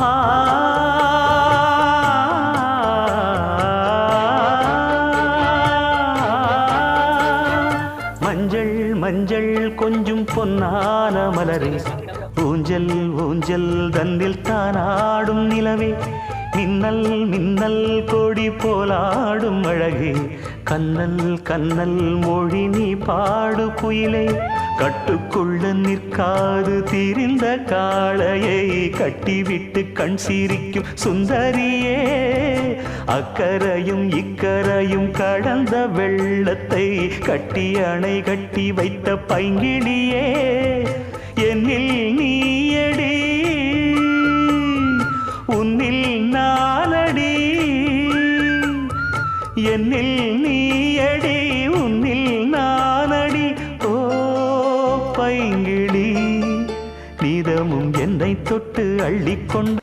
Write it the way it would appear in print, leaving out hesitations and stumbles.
ஆ மஞ்சள் மஞ்சள் கொஞ்சம் பொன்னான மலரே ஊஞ்சல் ஊஞ்சல் தன்னில் தானாடும் நிலவே மின்னல் மின்னல் கொடி போலாடும் அழகே கண்ணல் கண்ணல் மொழி நீ பாடு குயிலே கட்டுக்குள்ள நிற்காது திரிந்த காளையை கட்டிவிட்டு கண் சிரிக்கும் சுந்தரியே அக்கரையும் இக்கரையும் கடந்த வெள்ளத்தை கட்டி அணை கட்டி வைத்த பைங்கிளியே என்னில் நீயடி உன்னில் நானடி என்னில் நீயடி உன்னில் நானடி ஓ பைங்கிளி நீதமும் என்னை தொட்டு அள்ளிக்கொண்டு